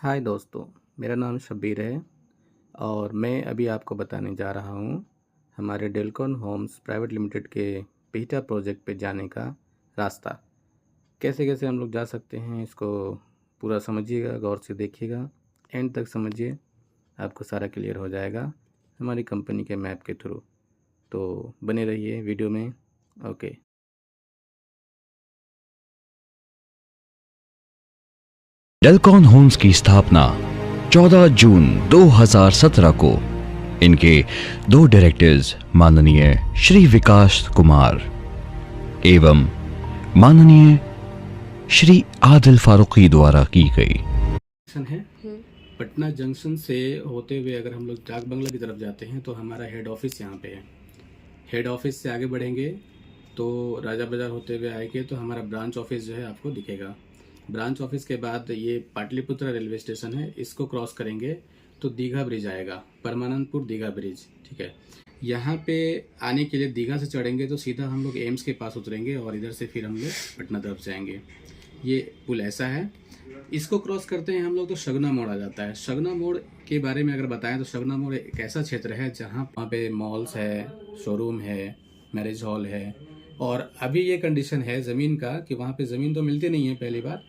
हाय दोस्तों, मेरा नाम शब्बीर है और मैं अभी आपको बताने जा रहा हूँ हमारे डेलकॉन होम्स प्राइवेट लिमिटेड के बीटा प्रोजेक्ट पे जाने का रास्ता। कैसे कैसे हम लोग जा सकते हैं, इसको पूरा समझिएगा, गौर से देखिएगा, एंड तक समझिए, आपको सारा क्लियर हो जाएगा हमारी कंपनी के मैप के थ्रू। तो बने रहिए वीडियो में। ओके। डेलकॉन होम्स की स्थापना 14 जून 2017 को इनके दो डायरेक्टर्स माननीय श्री विकास कुमार एवं माननीय श्री आदिल फारूकी द्वारा की गई है पटना जंक्शन से होते हुए अगर हम लोग डाक बंगला की तरफ जाते हैं तो हमारा हेड ऑफिस यहाँ पे है। हेड ऑफिस से आगे बढ़ेंगे तो राजा बाजार होते हुए आएंगे तो हमारा ब्रांच ऑफिस जो है आपको दिखेगा। ब्रांच ऑफिस के बाद ये पाटलिपुत्र रेलवे स्टेशन है, इसको क्रॉस करेंगे तो दीघा ब्रिज आएगा, परमानंदपुर दीघा ब्रिज। ठीक है, यहाँ पे आने के लिए दीघा से चढ़ेंगे तो सीधा हम लोग एम्स के पास उतरेंगे और इधर से फिर हम लोग पटना तरफ जाएंगे। ये पुल ऐसा है, इसको क्रॉस करते हैं हम लोग तो शगुना मोड़ आ जाता है। शगुना मोड़ के बारे में अगर बताएं तो शगुना मोड़ एक ऐसा क्षेत्र है जहाँ वहाँ पे मॉल्स है, शोरूम है, मैरिज हॉल है। और अभी ये कंडीशन है ज़मीन का कि वहाँ पे ज़मीन तो मिलती नहीं है। पहली बात,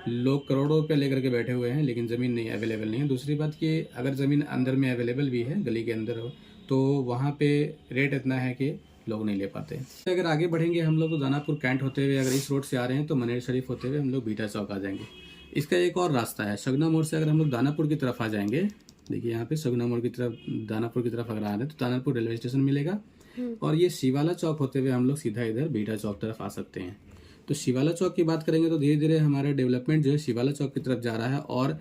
लोग करोड़ों रुपये लेकर के बैठे हुए हैं लेकिन ज़मीन नहीं अवेलेबल नहीं है। दूसरी बात कि अगर ज़मीन अंदर में अवेलेबल भी है, गली के अंदर हो, तो वहाँ पे रेट इतना है कि लोग नहीं ले पाते। अगर आगे बढ़ेंगे हम लोग तो दानापुर कैंट होते हुए अगर इस रोड से आ रहे हैं तो मनेर शरीफ होते हुए हम लोग बीटा चौक आ जाएंगे। इसका एक और रास्ता है, शगुना मोड़ से अगर हम लोग दानापुर की तरफ आ जाएंगे, देखिए यहाँ पे शगुना मोड़ की तरफ, दानापुर की तरफ अगर आ रहे हैं तो दानापुर रेलवे स्टेशन मिलेगा और ये शिवाला चौक होते हुए हम लोग सीधा इधर बीटा चौक तरफ आ सकते हैं। तो शिवाला चौक की बात करेंगे तो धीरे धीरे हमारा डेवलपमेंट जो है शिवाला चौक की तरफ जा रहा है और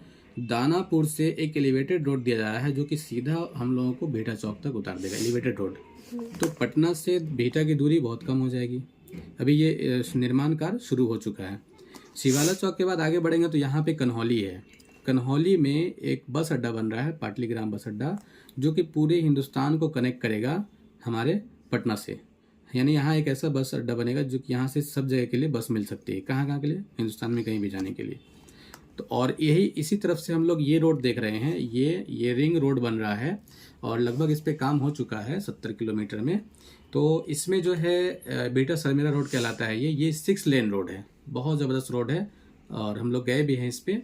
दानापुर से एक एलिवेटेड रोड दिया जा रहा है जो कि सीधा हम लोगों को बीटा चौक तक उतार देगा, एलिवेटेड रोड। तो पटना से बीटा की दूरी बहुत कम हो जाएगी। अभी ये निर्माण कार्य शुरू हो चुका है। शिवाला चौक के बाद आगे बढ़ेंगे तो यहाँ पे कन्हौली है। कन्हौली में एक बस अड्डा बन रहा है, पाटलीग्राम बस अड्डा, जो कि पूरे हिंदुस्तान को कनेक्ट करेगा हमारे पटना से। यानी यहाँ एक ऐसा बस अड्डा बनेगा जो कि यहाँ से सब जगह के लिए बस मिल सकती है। कहाँ कहाँ के लिए? हिंदुस्तान में कहीं भी जाने के लिए। तो और यही इसी तरफ से हम लोग ये रोड देख रहे हैं, ये रिंग रोड बन रहा है और लगभग इस पे काम हो चुका है 70 किलोमीटर में। तो इसमें जो है बीटा सरमेरा रोड कहलाता है। ये 6 लेन रोड है, बहुत ज़बरदस्त रोड है और हम लोग गए भी हैं इस पे।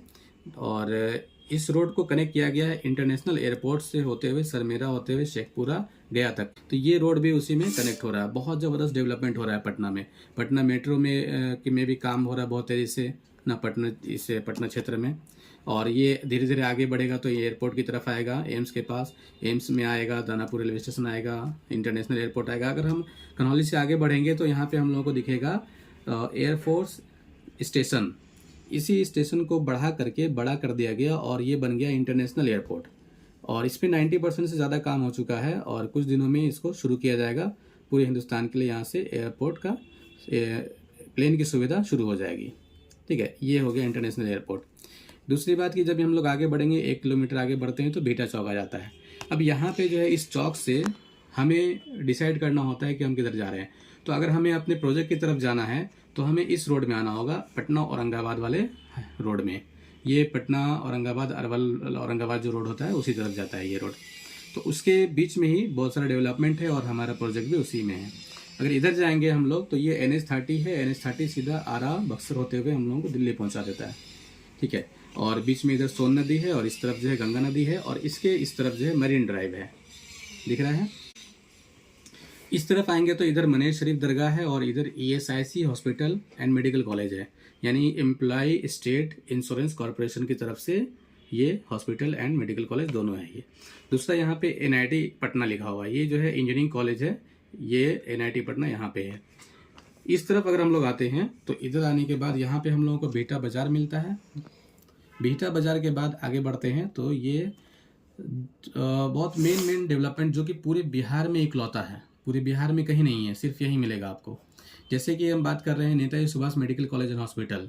और इस रोड को कनेक्ट किया गया है इंटरनेशनल एयरपोर्ट से होते हुए सरमेरा होते हुए शेखपुरा गया तक। तो ये रोड भी उसी में कनेक्ट हो रहा है। बहुत ज़बरदस्त डेवलपमेंट हो रहा है पटना में। पटना मेट्रो में भी काम हो रहा है बहुत तेज़ी से ना, पटना क्षेत्र में। और ये धीरे धीरे आगे बढ़ेगा तो ये एयरपोर्ट की तरफ आएगा, एम्स के पास, एम्स में आएगा, दानापुर रेलवे स्टेशन आएगा, इंटरनेशनल एयरपोर्ट आएगा। अगर हम कन्हौली से आगे बढ़ेंगे तो यहाँ पे हम लोगों को दिखेगा एयरफोर्स स्टेशन। इसी स्टेशन को बढ़ा करके बड़ा कर दिया गया और ये बन गया इंटरनेशनल एयरपोर्ट। और इस पर 90% से ज़्यादा काम हो चुका है और कुछ दिनों में इसको शुरू किया जाएगा पूरे हिंदुस्तान के लिए। यहाँ से एयरपोर्ट का प्लेन की सुविधा शुरू हो जाएगी। ठीक है, ये हो गया इंटरनेशनल एयरपोर्ट। दूसरी बात कि जब हम लोग आगे बढ़ेंगे 1 किलोमीटर आगे बढ़ते हैं तो बीटा चौक आ जाता है। अब यहाँ पे जो है इस चौक से हमें डिसाइड करना होता है कि हम किधर जा रहे हैं। तो अगर हमें अपने प्रोजेक्ट की तरफ जाना है तो हमें इस रोड में आना होगा, पटना औरंगाबाद वाले रोड में। ये पटना औरंगाबाद अरवल औरंगाबाद जो रोड होता है उसी तरफ जाता है ये रोड। तो उसके बीच में ही बहुत सारा डेवलपमेंट है और हमारा प्रोजेक्ट भी उसी में है। अगर इधर जाएंगे हम लोग तो ये NH30 है। NH30 सीधा आरा बक्सर होते हुए हम लोगों को दिल्ली पहुंचा देता है। ठीक है, और बीच में इधर सोन नदी है और इस तरफ जो है गंगा नदी है और इसके इस तरफ जो है मरीन ड्राइव है, दिख रहा है। इस तरफ आएंगे तो इधर मनेर शरीफ दरगाह है और इधर ESIC hospital and medical college है, यानी एम्प्लॉय स्टेट इंश्योरेंस कॉरपोरेशन की तरफ से ये हॉस्पिटल एंड मेडिकल कॉलेज दोनों है ये। दूसरा यहाँ पे NIT पटना लिखा हुआ है, ये जो है इंजीनियरिंग कॉलेज है, ये NIT पटना यहाँ पे है। इस तरफ अगर हम लोग आते हैं तो इधर आने के बाद यहाँ पे हम लोगों को बीटा बाजार मिलता है। बीटा बाजार के बाद आगे बढ़ते हैं तो ये बहुत मेन डेवलपमेंट जो कि पूरे बिहार में इकलौता है, पूरे बिहार में कहीं नहीं है, सिर्फ यही मिलेगा आपको। जैसे कि हम बात कर रहे हैं Netaji Subhash medical college and hospital.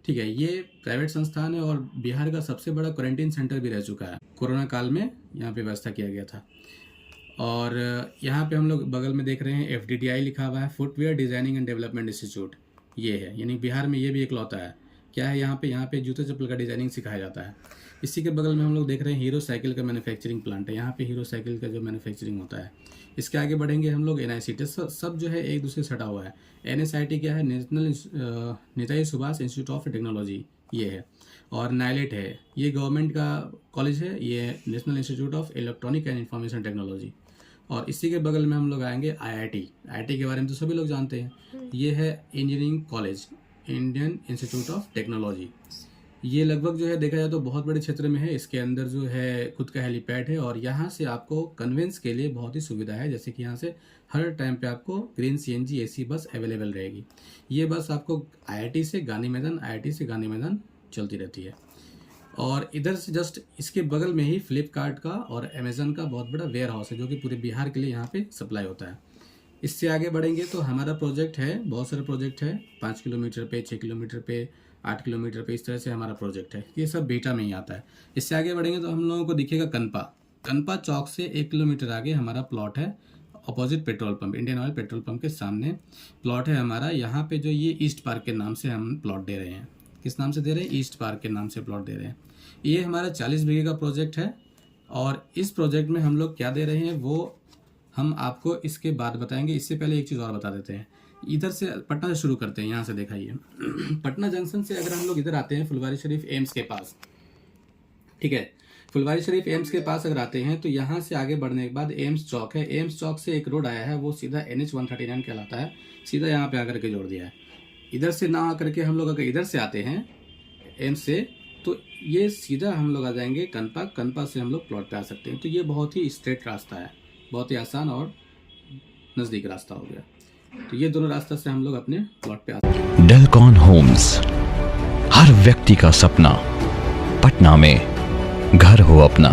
ठीक है, ये प्राइवेट संस्थान है और बिहार का सबसे बड़ा क्वारंटीन सेंटर भी रह चुका है। कोरोना काल में यहाँ पे व्यवस्था किया गया था। और यहाँ पे हम लोग बगल में देख रहे हैं FDDI लिखा हुआ है, footwear designing and development institute, ये है, यानी बिहार में ये भी इकलौता है। क्या है यहाँ पे जूते चप्पल का डिज़ाइनिंग सिखाया जाता है। इसी के बगल में हम लोग देख रहे हैं हीरो साइकिल का मैन्युफैक्चरिंग प्लांट है। यहाँ पे हीरो साइकिल का जो मैन्युफैक्चरिंग होता है। इसके आगे बढ़ेंगे हम लोग NICT, सब जो है एक दूसरे से सटा हुआ है। NSIT क्या है, Netaji Subhash institute of technology ये है, और नाइलेट है, ये गवर्नमेंट का कॉलेज है, ये national institute of electronic and information technology. और इसी के बगल में हम लोग आएंगे IIT के बारे में तो सभी लोग जानते हैं। ये है engineering college, Indian institute of technology. ये लगभग जो है देखा जाए तो बहुत बड़े क्षेत्र में है। इसके अंदर जो है खुद का हेलीपैड है, और यहाँ से आपको कन्वेंस के लिए बहुत ही सुविधा है। जैसे कि यहाँ से हर टाइम पे आपको ग्रीन CNG AC बस अवेलेबल रहेगी। ये बस आपको IIT से गांधी मैदान चलती रहती है। और इधर से जस्ट इसके बगल में ही फ्लिपकार्ट का और अमेज़न का बहुत बड़ा वेयर हाउस है, जो कि पूरे बिहार के लिए यहाँ पे सप्लाई होता है। इससे आगे बढ़ेंगे तो हमारा प्रोजेक्ट है, बहुत सारे प्रोजेक्ट है, 5 किलोमीटर पे, 6 किलोमीटर पे, 8 किलोमीटर पे, इस तरह से हमारा प्रोजेक्ट है। ये सब बीटा में ही आता है। इससे आगे बढ़ेंगे तो हम लोगों को दिखेगा कनपा चौक से 1 किलोमीटर आगे हमारा प्लॉट है, opposite petrol pump, Indian oil petrol pump के सामने प्लॉट है हमारा। यहाँ पे जो ये ईस्ट पार्क के नाम से हम प्लॉट दे रहे हैं। किस नाम से दे रहे हैं? ईस्ट पार्क के नाम से प्लॉट दे रहे हैं। ये हमारा 40 बीघे का प्रोजेक्ट है, और इस प्रोजेक्ट में हम लोग क्या दे रहे हैं वो हम आपको इसके बाद बताएंगे। इससे पहले एक चीज़ और बता देते हैं। इधर से पटना से शुरू करते हैं, यहाँ से दिखाइए। पटना जंक्शन से अगर हम लोग इधर आते हैं फुलवारी शरीफ एम्स के पास, ठीक है, फुलवारी शरीफ एम्स के पास अगर आते हैं तो यहाँ से आगे बढ़ने के बाद एम्स चौक है। एम्स चौक से एक रोड आया है, वो सीधा NH 139 कहलाता है, सीधा यहाँ पे आकर के जोड़ दिया है। इधर से ना आकर के हम लोग अगर इधर से आते हैं एम्स से, तो ये सीधा हम लोग आ जाएंगे कनपा से हम लोग प्लॉट पे आ सकते हैं। तो ये बहुत ही स्ट्रेट रास्ता है, बहुत ही आसान और नज़दीक रास्ता हो गया। तो ये दोनों रास्ता से हम लोग अपने प्लॉट पे आ सकते हैं। डेलकॉन होम्स, हर व्यक्ति का सपना, पटना में घर हो अपना।